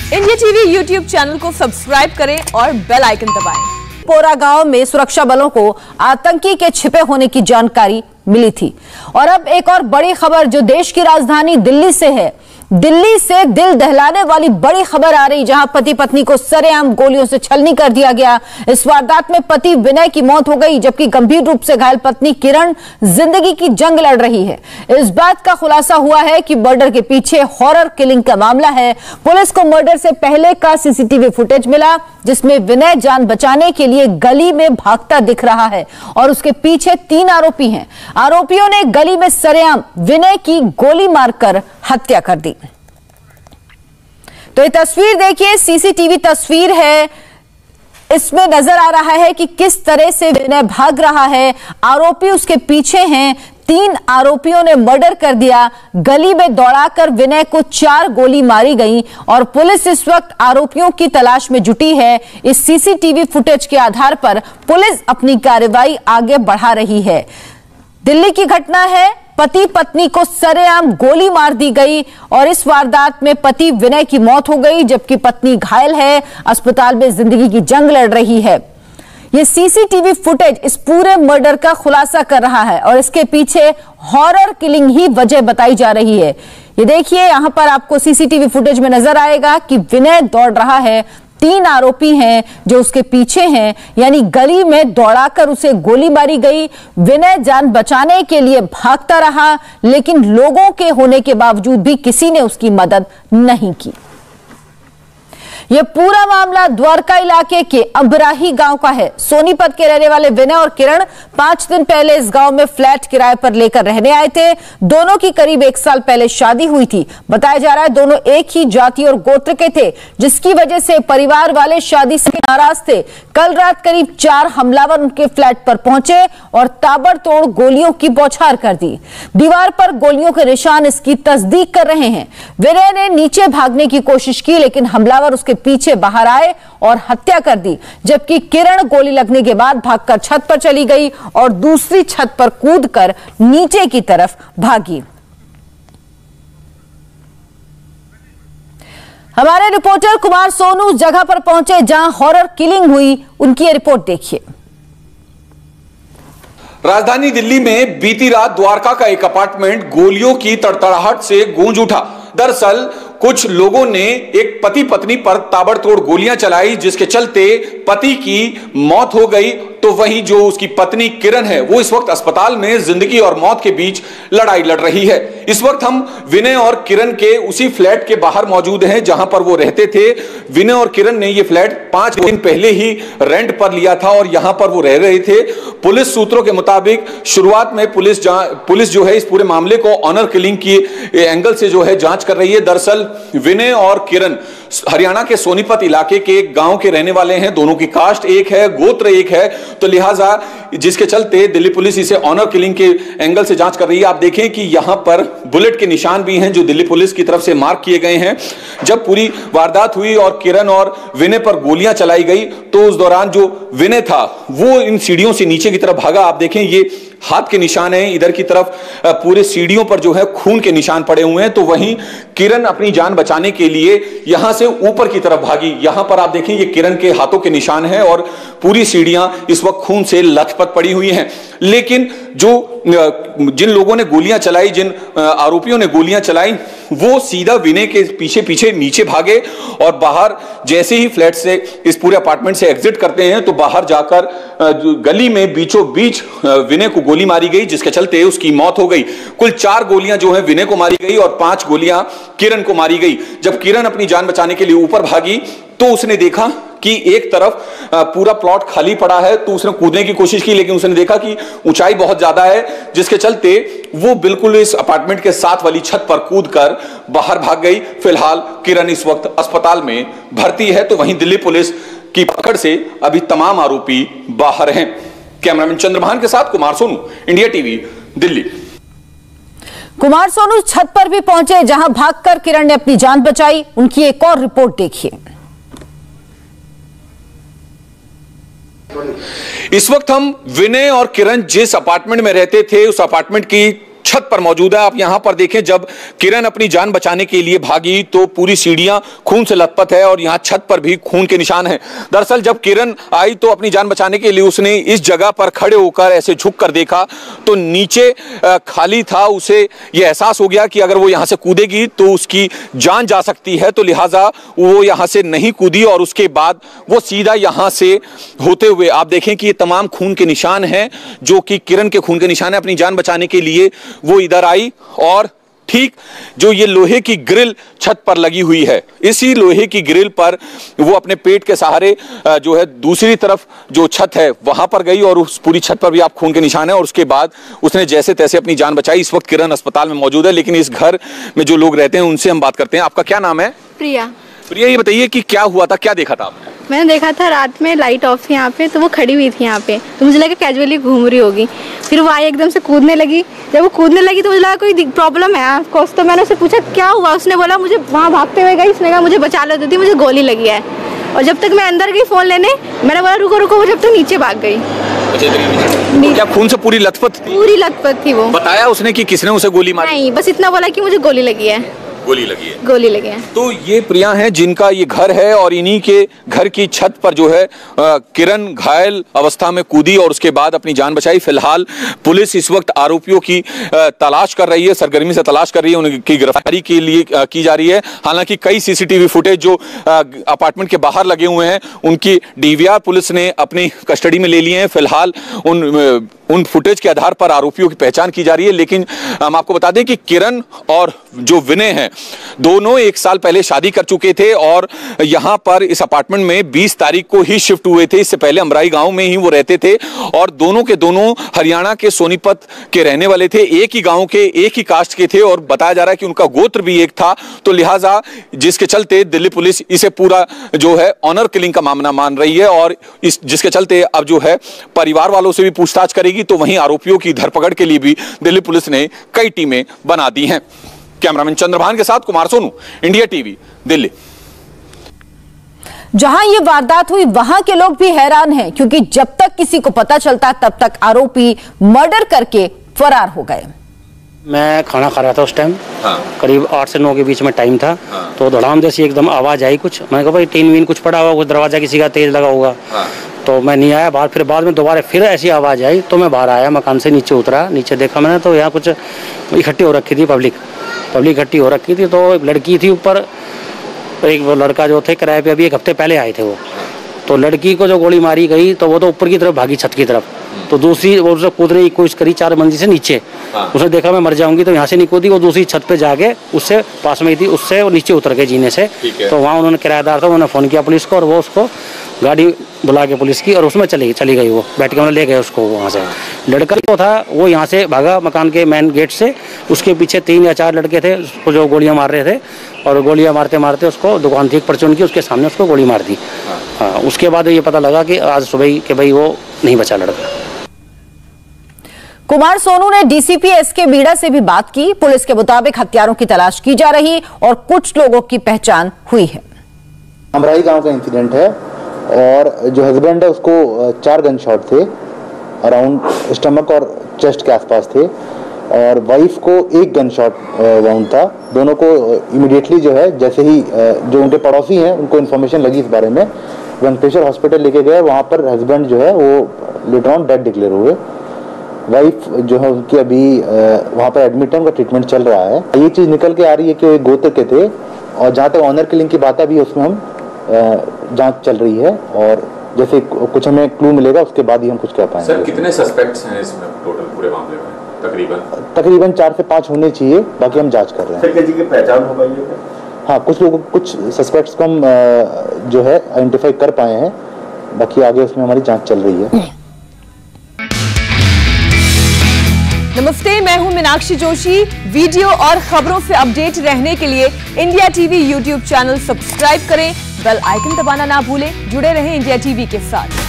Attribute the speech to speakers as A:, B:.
A: India TV YouTube channel को subscribe करें और बेल आइकन दबाएं।
B: पोरा गांव में सुरक्षा बलों को आतंकी के छिपे होने की जानकारी मिली थी। और अब एक और बड़ी खबर जो देश की राजधानी दिल्ली से है। दिल्ली से दिल दहलाने वाली बड़ी खबर आ रही, जहां पति पत्नी को सरेआम गोलियों से छलनी कर दिया गया। इस वारदात में पति विनय की मौत हो गई, जबकि गंभीर रूप से घायल पत्नी किरण जिंदगी की जंग लड़ रही है। इस बात का खुलासा हुआ है कि मर्डर के पीछे हॉरर किलिंग का मामला है। पुलिस को मर्डर से पहले का सीसीटीवी फुटेज मिला, जिसमें विनय जान बचाने के लिए गली में भागता दिख रहा है और उसके पीछे 3 आरोपी हैं। आरोपियों ने गली में सरेआम विनय की गोली मारकर हत्या कर दी। तो ये तस्वीर देखिए, सीसीटीवी तस्वीर है। इसमें नजर आ रहा है कि किस तरह से विनय भाग रहा है। आरोपी उसके पीछे हैं। 3 आरोपियों ने मर्डर कर दिया। गली में दौड़ाकर विनय को 4 गोली मारी गई और पुलिस इस वक्त आरोपियों की तलाश में जुटी है। इस सीसीटीवी फुटेज के आधार पर पुलिस अपनी कार्रवाई आगे बढ़ा रही है। दिल्ली की घटना है, पति पत्नी को सरेआम गोली मार दी गई और इस वारदात में पति विनय की मौत हो गई, जबकि पत्नी घायल है, अस्पताल में जिंदगी की जंग लड़ रही है। ये सीसीटीवी फुटेज इस पूरे मर्डर का खुलासा कर रहा है और इसके पीछे हॉरर किलिंग ही वजह बताई जा रही है। ये देखिए, यहां पर आपको सीसीटीवी फुटेज में नजर आएगा कि विनय दौड़ रहा है। 3 आरोपी हैं जो उसके पीछे हैं, यानी गली में दौड़ाकर उसे गोली मारी गई। विनय जान बचाने के लिए भागता रहा, लेकिन लोगों के होने के बावजूद भी किसी ने उसकी मदद नहीं की। यह पूरा मामला द्वारका इलाके के अबराही गांव का है। सोनीपत के रहने वाले विनय और किरण 5 दिन पहले इस गांव में फ्लैट किराए पर लेकर रहने आए थे। दोनों की करीब 1 साल पहले शादी हुई थी। बताया जा रहा है दोनों एक ही जाति और गोत्र के थे, जिसकी वजह से परिवार वाले शादी से नाराज थे। कल रात करीब 4 हमलावर उनके फ्लैट पर पहुंचे और ताबड़तोड़ गोलियों की बौछार कर दी। दीवार पर गोलियों के निशान इसकी तस्दीक कर रहे हैं। विनय ने नीचे भागने की कोशिश की, लेकिन हमलावर उसके पीछे बाहर आए और हत्या कर दी, जबकि किरण गोली लगने के बाद भागकर छत पर चली गई और दूसरी छत पर कूदकर नीचे की तरफ भागी। हमारे रिपोर्टर कुमार सोनू उस जगह पर पहुंचे जहां हॉरर किलिंग हुई। उनकी रिपोर्ट देखिए।
C: राजधानी दिल्ली में बीती रात द्वारका का एक अपार्टमेंट गोलियों की तड़तड़ाहट से गूंज उठा। दरअसल कुछ लोगों ने एक पति पत्नी पर ताबड़तोड़ गोलियां चलाई, जिसके चलते पति की मौत हो गई। तो वहीं जो उसकी पत्नी किरण है, वो इस वक्त अस्पताल में जिंदगी और मौत के बीच लड़ाई लड़ रही है। इस वक्त हम विनय और किरण के उसी फ्लैट के बाहर मौजूद हैं जहां पर वो रहते थे। विनय और किरण ने ये फ्लैट 5 दिन पहले ही रेंट पर लिया था और यहां पर वो रह रहे थे। पुलिस सूत्रों के मुताबिक शुरुआत में पुलिस जो है इस पूरे मामले को ऑनर किलिंग की एंगल से जो है जांच कर रही है। दरअसल विनय और किरण हरियाणा के सोनीपत इलाके के एक गांव के रहने वाले हैं। दोनों की कास्ट एक है, गोत्र एक है, तो लिहाजा जिसके चलते दिल्ली पुलिस इसे ऑनर किलिंग के एंगल से जांच कर रही है। आप देखें कि यहां पर बुलेट के निशान भी हैं जो दिल्ली पुलिस की तरफ से मार्क किए गए हैं। जब पूरी वारदात हुई और किरण और विनय पर गोलियां चलाई गई, तो उस दौरान जो विनय था वो इन सीढ़ियों से नीचे की तरफ भागा। आप देखें, ये हाथ के निशान हैं, इधर की तरफ पूरे सीढ़ियों पर जो है खून के निशान पड़े हुए हैं। तो वहीं किरण अपनी जान बचाने के लिए यहां से ऊपर की तरफ भागी। यहां पर आप देखें, ये किरण के हाथों के निशान हैं और पूरी सीढ़ियां इस वक्त खून से लथपथ पड़ी हुई हैं। लेकिन जिन लोगों ने गोलियां चलाई, जिन आरोपियों ने गोलियां चलाई, वो सीधा विनय के पीछे पीछे नीचे भागे और बाहर जैसे ही फ्लैट से, इस पूरे अपार्टमेंट से एग्जिट करते हैं, तो बाहर जाकर गली में बीचों बीच विनय को गोली मारी गई, जिसके चलते उसकी मौत हो गई। कुल 4 गोलियां जो है विनय को मारी गई और 5 गोलियां किरण को मारी गई। जब किरण अपनी जान बचाने के लिए ऊपर भागी, तो उसने देखा कि एक तरफ पूरा प्लॉट खाली पड़ा है, तो उसने कूदने की कोशिश की, लेकिन उसने देखा कि ऊंचाई बहुत ज्यादा है, जिसके चलते वो बिल्कुल इस अपार्टमेंट के साथ वाली छत पर कूदकर बाहर भाग गई। फिलहाल किरण इस वक्त अस्पताल में भर्ती है। तो वहीं दिल्ली पुलिस की पकड़ से अभी तमाम आरोपी बाहर हैं। कैमरामैन चंद्रभान के साथ कुमार सोनू, इंडिया टीवी, दिल्ली।
B: कुमार सोनू छत पर भी पहुंचे जहां भागकर किरण ने अपनी जान बचाई। उनकी एक और रिपोर्ट देखिए।
C: इस वक्त हम विनय और किरण जिस अपार्टमेंट में रहते थे, उस अपार्टमेंट की छत पर मौजूद है। आप यहां पर देखें, जब किरण अपनी जान बचाने के लिए भागी तो पूरी सीढ़ियां खून से लथपथ है और यहां छत पर भी खून के निशान हैं। दरअसल जब किरण आई तो अपनी जान बचाने के लिए उसने इस जगह पर खड़े होकर ऐसे झुक कर देखा तो नीचे खाली था। उसे यह एहसास हो गया कि अगर वो यहां से कूदेगी तो उसकी जान जा सकती है, तो लिहाजा वो यहां से नहीं कूदी और उसके बाद वो सीधा यहां से होते हुए, आप देखें कि ये तमाम खून के निशान हैं जो कि किरण के खून के निशान है। अपनी जान बचाने के लिए वो इधर आई और ठीक जो ये लोहे की ग्रिल छत पर लगी हुई है, इसी लोहे की ग्रिल पर वो अपने पेट के सहारे जो है दूसरी तरफ जो छत है वहां पर गई और उस पूरी छत पर भी आप खून के निशान है। और उसके बाद उसने जैसे तैसे अपनी जान बचाई। इस वक्त किरण अस्पताल में मौजूद है, लेकिन इस घर में जो लोग रहते हैं उनसे हम बात करते हैं। आपका क्या नाम है?
D: प्रिया।
C: प्रिया, ये बताइए कि क्या हुआ था, क्या देखा था आपने?
D: मैंने देखा था रात में लाइट ऑफ थी यहाँ पे, तो वो खड़ी हुई थी यहाँ पे, तो मुझे लगा कैजुअली घूम रही होगी। फिर वो आई एकदम से कूदने लगी। जब वो कूदने लगी तो मुझे लगा कोई प्रॉब्लम है आपको, तो मैंने उससे पूछा क्या हुआ। उसने बोला मुझे वहाँ भागते हुए गई, उसने कहा मुझे बचा लो दीदी, मुझे गोली लगी है। और जब तक मैं अंदर गई फ़ोन लेने, मैंने बोला रुको रुको, वो जब तक नीचे भाग गई।
C: क्या खून से पूरी लथपथ थी?
D: पूरी लथपथ थी वो।
C: बताया उसने कि किसने उसे गोली मारी?
D: नहीं, बस इतना बोला कि मुझे गोली लगी है।
C: गोली लगी है?
D: गोली लगी है।
C: तो ये प्रिया हैं जिनका ये घर है और इन्हीं के घर की छत पर जो है किरण घायल अवस्था में कूदी और उसके बाद अपनी जान बचाई। फिलहाल पुलिस इस वक्त आरोपियों की तलाश कर रही है, सरगर्मी से तलाश कर रही है, उनकी गिरफ्तारी के लिए की जा रही है। हालांकि कई सीसीटीवी फुटेज जो अपार्टमेंट के बाहर लगे हुए हैं उनकी डीवीआर पुलिस ने अपनी कस्टडी में ले लिए हैं। फिलहाल उन फुटेज के आधार पर आरोपियों की पहचान की जा रही है। लेकिन हम आपको बता दें कि किरण और जो विनय हैं दोनों 1 साल पहले शादी कर चुके थे और यहां पर इस अपार्टमेंट में 20 तारीख को ही शिफ्ट हुए थे। इससे पहले अमराई गांव में ही वो रहते थे और दोनों के दोनों हरियाणा के सोनीपत के रहने वाले थे, एक ही गांव के, एक ही कास्ट के थे और बताया जा रहा है कि उनका गोत्र भी एक था। तो लिहाजा जिसके चलते दिल्ली पुलिस इसे पूरा जो है ऑनर किलिंग का मामला मान रही है और इस जिसके चलते अब जो है परिवार वालों से भी पूछताछ करेगी। तो वहीं आरोपियों की धरपकड़ के लिए भी दिल्ली पुलिस ने कई टीमें बना दी हैं। कैमरामैन चंद्रभान के साथ कुमार सोनू, इंडिया टीवी, दिल्ली।
B: जहां ये वारदात हुई वहां के लोग भी हैरान हैं, क्योंकि जब तक किसी को पता चलता तब तक आरोपी मर्डर करके फरार हो गए।
E: मैं खाना खा रहा था उस टाइम।
C: हाँ।
E: करीब 8 से 9 के बीच में टाइम था।
C: हाँ।
E: तो धड़ाम जैसी एकदम आवाज आई कुछ। मैंने कहा भाई टीन वीन कुछ पड़ा हुआ, कुछ दरवाजा किसी का तेज लगा होगा।
C: हाँ।
E: तो मैं नहीं आया बाहर। फिर बाद में दोबारा फिर ऐसी आवाज़ आई तो मैं बाहर आया, मकान से नीचे उतरा। नीचे देखा मैंने तो यहाँ कुछ इकट्ठी हो रखी थी, पब्लिक इकट्ठी हो रखी थी। तो एक लड़की थी ऊपर, एक वो लड़का जो थे किराए पे अभी 1 हफ्ते पहले आए थे वो। तो लड़की को जो गोली मारी गई तो वो तो ऊपर की तरफ भागी, छत की तरफ। तो दूसरी वो उसे कूदने की कोशिश करी 4 मंजिल से नीचे। उसने देखा मैं मर जाऊंगी तो यहाँ से नहीं कूदी, वो दूसरी छत पे जाके उससे पास में ही थी, उससे वो नीचे उतर गए जीने से। तो वहाँ उन्होंने किराएदार था, उन्होंने फ़ोन किया पुलिस को और वो उसको गाड़ी बुला के पुलिस की और उसमें चली गई वो, बैठ के उन्होंने ले गए उसको वहाँ से। लड़का जो था वो यहाँ से भागा मकान के मेन गेट से, उसके पीछे 3 या 4 लड़के थे उसको जो गोलियाँ मार रहे थे और गोलियाँ मारते मारते उसको दुकान थी एक परचून की, उसके सामने उसको गोली मार दी। हाँ, उसके बाद ये पता लगा कि आज सुबह कि भाई वो नहीं बचा लड़का।
B: कुमार सोनू ने डीसीपी एसके बीड़ा से भी बात की। पुलिस के मुताबिक हत्यारों की तलाश की जा रही और कुछ लोगों की पहचान हुई है।
F: अमराई गांव का इंसिडेंट है और जो हस्बैंड है उसको 4 गन शॉट थे, अराउंड स्टमक और चेस्ट के आसपास थे और वाइफ को 1 गन शॉट वाउंड था। दोनों को इमीडिएटली जो है जैसे ही जो उनके पड़ोसी हैं उनको इन्फॉर्मेशन लगी इस बारे में, वेंकटेश्वर हॉस्पिटल लेके गए। वहाँ पर हस्बैंड जो है वो लेटर ऑन डेड डिक्लेयर हुए। वाइफ जो है उनकी अभी वहाँ पर एडमिट है, उनका ट्रीटमेंट चल रहा है। ये चीज़ निकल के आ रही है कि वो एक गोत्र के थे और जहाँ तक ऑनर किलिंग की बात है अभी उसमें हम जांच चल रही है और जैसे कुछ हमें क्लू मिलेगा उसके बाद ही हम कुछ कह पाएंगे।
C: सर कितने सस्पेक्ट्स हैं इसमें टोटल पूरे मामले में?
F: तकरीबन 4 से 5 होने चाहिए, बाकी हम जांच कर रहे हैं।
C: किसी की पहचान हो पाई है?
F: हाँ, कुछ सस्पेक्ट्स को हम जो है आइडेंटिफाई कर पाए हैं, बाकी आगे उसमें हमारी जांच चल रही है।
A: नमस्ते, मैं हूं मीनाक्षी जोशी। वीडियो और खबरों से अपडेट रहने के लिए India TV YouTube channel subscribe करें, बेल आइकन दबाना ना भूलें। जुड़े रहें इंडिया टीवी के साथ।